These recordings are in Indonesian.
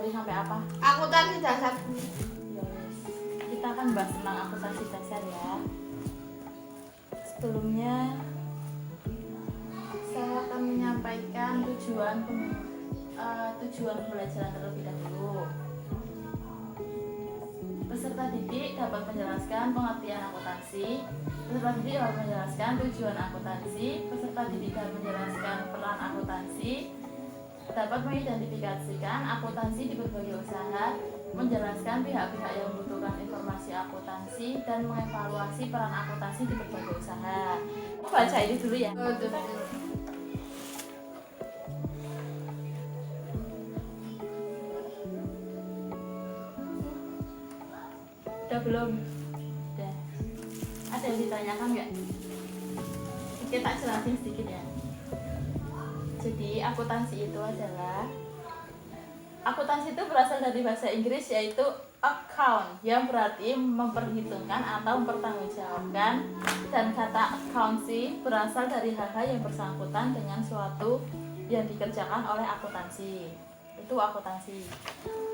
dari sampai apa? Akuntansi dasar. Ya wes. Kita akan bahas tentang akuntansi dasar ya. Sebelumnya saya akan menyampaikan tujuan pembelajaran terlebih dahulu. Peserta didik dapat menjelaskan pengertian akuntansi. Peserta didik dapat menjelaskan tujuan akuntansi. Peserta didik dapat menjelaskan peran akuntansi. Dapat mengidentifikasikan akuntansi di berbagai usaha, menjelaskan pihak-pihak yang membutuhkan informasi akuntansi, dan mengevaluasi peran akuntansi di berbagai usaha. Baca ini dulu ya. Udah belum? Udah. Ada yang ditanyakan nggak? Oke, tak jelasin sedikit ya. Jadi akuntansi itu berasal dari bahasa Inggris yaitu account, yang berarti memperhitungkan atau mempertanggungjawabkan, dan kata accountancy berasal dari hal-hal yang bersangkutan dengan suatu yang dikerjakan oleh akuntansi. Itu akuntansi.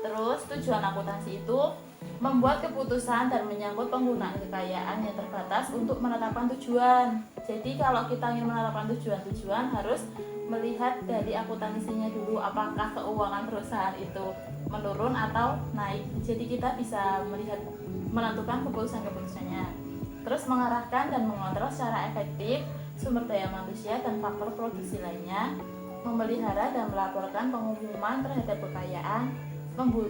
Terus tujuan akuntansi itu membuat keputusan dan menyangkut penggunaan kekayaan yang terbatas untuk menetapkan tujuan. Jadi kalau kita ingin menetapkan tujuan harus melihat dari akuntansinya dulu, apakah keuangan perusahaan itu menurun atau naik. Jadi kita bisa menentukan keputusan-keputusannya. Terus mengarahkan dan mengontrol secara efektif sumber daya manusia dan faktor produksi lainnya, memelihara dan melaporkan pengumuman terhadap kekayaan,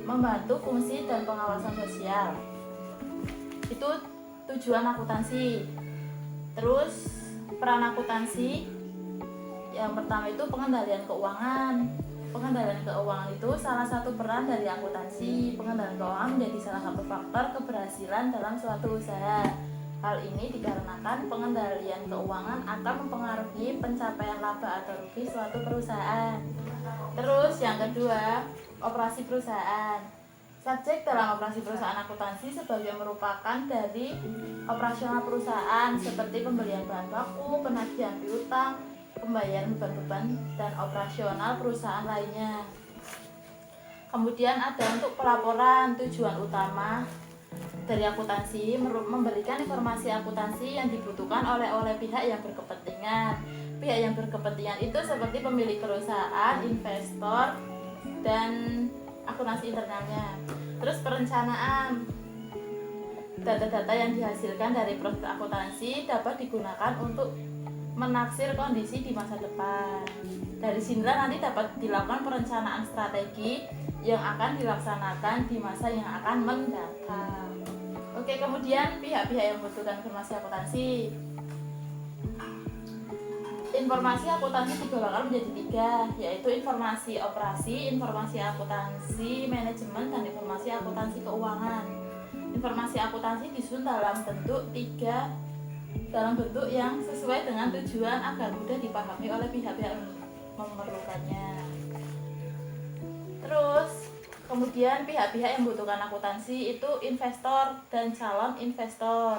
membantu fungsi dan pengawasan sosial. Itu tujuan akuntansi. Terus peran akuntansi yang pertama itu pengendalian keuangan. Pengendalian keuangan itu salah satu peran dari akuntansi. Pengendalian keuangan menjadi salah satu faktor keberhasilan dalam suatu usaha. Hal ini dikarenakan pengendalian keuangan akan mempengaruhi pencapaian laba atau rugi suatu perusahaan. Terus yang kedua, operasi perusahaan. Subjek dalam operasi perusahaan akuntansi sebagai merupakan dari operasional perusahaan seperti pembelian bahan baku, penagihan piutang, pembayaran beban-beban, dan operasional perusahaan lainnya. Kemudian ada untuk pelaporan. Tujuan utama dari akuntansi memberikan informasi akuntansi yang dibutuhkan oleh pihak yang berkepentingan. Pihak yang berkepentingan itu seperti pemilik perusahaan, investor, dan akuntansi internalnya. Terus perencanaan. Data-data yang dihasilkan dari proses akuntansi dapat digunakan untuk menaksir kondisi di masa depan. Dari sinilah nanti dapat dilakukan perencanaan strategi yang akan dilaksanakan di masa yang akan mendatang. Oke, kemudian pihak-pihak yang membutuhkan informasi akuntansi. Informasi akuntansi digolongkan menjadi 3, yaitu informasi operasi, informasi akuntansi manajemen, dan informasi akuntansi keuangan. Informasi akuntansi disusun dalam bentuk yang sesuai dengan tujuan agar mudah dipahami oleh pihak-pihak yang memerlukannya. Terus kemudian pihak-pihak yang membutuhkan akuntansi itu investor dan calon investor.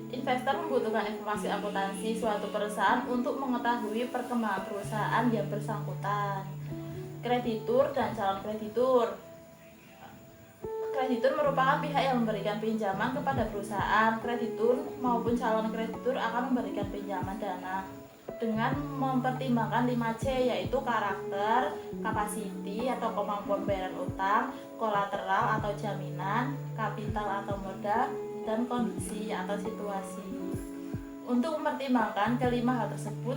Investor membutuhkan informasi akuntansi suatu perusahaan untuk mengetahui perkembangan perusahaan yang bersangkutan. Kreditur dan calon kreditur. Kreditur merupakan pihak yang memberikan pinjaman kepada perusahaan. Kreditur maupun calon kreditur akan memberikan pinjaman dana dengan mempertimbangkan 5C, yaitu karakter, kapasiti atau kemampuan bayaran utang, kolateral atau jaminan, kapital atau modal, dan kondisi atau situasi. Untuk mempertimbangkan kelima hal tersebut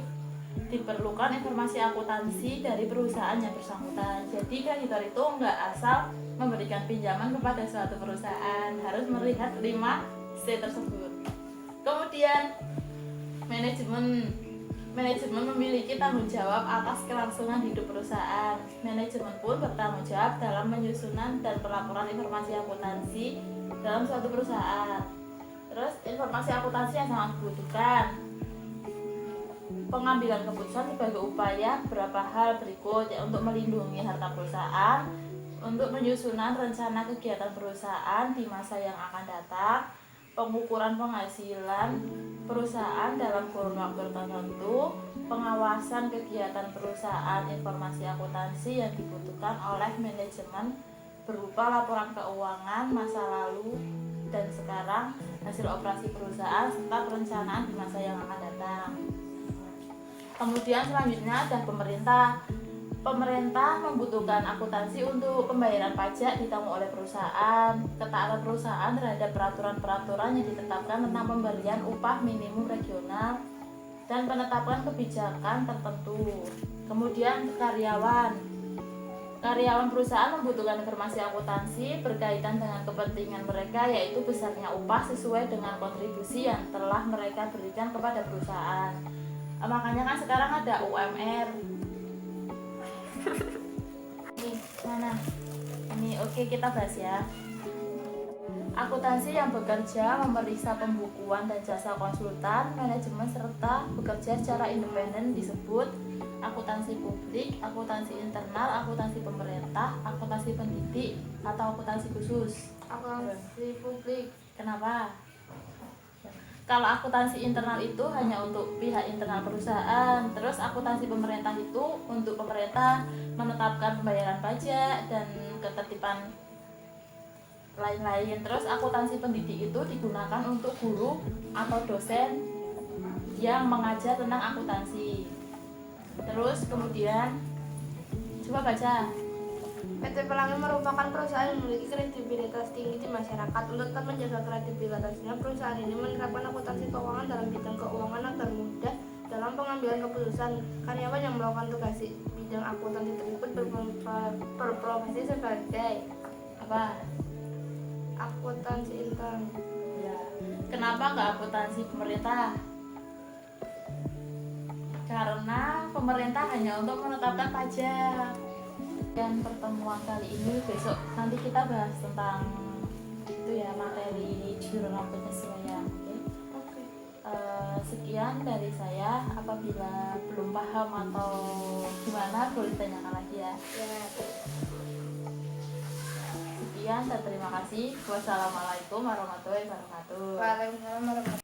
diperlukan informasi akuntansi dari perusahaan yang bersangkutan. Jadi kreditor itu nggak asal memberikan pinjaman kepada suatu perusahaan, harus melihat 5C tersebut. Kemudian manajemen memiliki tanggung jawab atas kelangsungan hidup perusahaan. Manajemen pun bertanggung jawab dalam menyusunan dan pelaporan informasi akuntansi dalam suatu perusahaan. Terus informasi akuntansi yang sangat dibutuhkan: pengambilan keputusan sebagai upaya beberapa hal berikut, ya, untuk melindungi harta perusahaan, untuk penyusunan rencana kegiatan perusahaan di masa yang akan datang, pengukuran penghasilan perusahaan dalam kurun waktu tertentu, pengawasan kegiatan perusahaan, informasi akuntansi yang dibutuhkan oleh manajemen berupa laporan keuangan masa lalu dan sekarang, hasil operasi perusahaan, serta perencanaan di masa yang akan datang. Kemudian selanjutnya ada pemerintah. Pemerintah membutuhkan akuntansi untuk pembayaran pajak ditanggung oleh perusahaan, ketaatan perusahaan terhadap peraturan-peraturan yang ditetapkan tentang pemberian upah minimum regional, dan penetapan kebijakan tertentu. Kemudian karyawan. Karyawan perusahaan membutuhkan informasi akuntansi berkaitan dengan kepentingan mereka, yaitu besarnya upah sesuai dengan kontribusi yang telah mereka berikan kepada perusahaan. Makanya kan sekarang ada UMR. Nih, mana? Ini oke, kita bahas ya. Akuntansi yang bekerja memeriksa pembukuan dan jasa konsultan, manajemen serta bekerja secara independen disebut akuntansi publik, akuntansi internal, akuntansi pemerintah, akuntansi pendidik, atau akuntansi khusus. Akuntansi publik. Kenapa? Kalau akuntansi internal itu hanya untuk pihak internal perusahaan, terus akuntansi pemerintah itu untuk pemerintah menetapkan pembayaran pajak dan ketertiban lain-lain. Terus akuntansi pendidik itu digunakan untuk guru atau dosen yang mengajar tentang akuntansi. Terus kemudian coba baca. PT Pelangi merupakan perusahaan yang memiliki kredibilitas tinggi di masyarakat. Untuk tetap menjaga kredibilitasnya, perusahaan ini menerapkan akuntansi keuangan dalam bidang keuangan agar mudah dalam pengambilan keputusan. Karyawan yang melakukan tugas di bidang akuntansi tersebut berprofesi sebagai Apa? akuntansi intern. Ya. Kenapa nggak akuntansi pemerintah? Karena pemerintah hanya untuk menetapkan pajak. Dan pertemuan kali ini besok nanti kita bahas tentang itu ya, materi jurnal penyesuaian. Oke. Sekian dari saya. Apabila belum paham atau gimana boleh tanyakan lagi ya. Sekian dan terima kasih. Wassalamualaikum warahmatullahi wabarakatuh. Waalaikumsalam warahmatullahi wabarakatuh.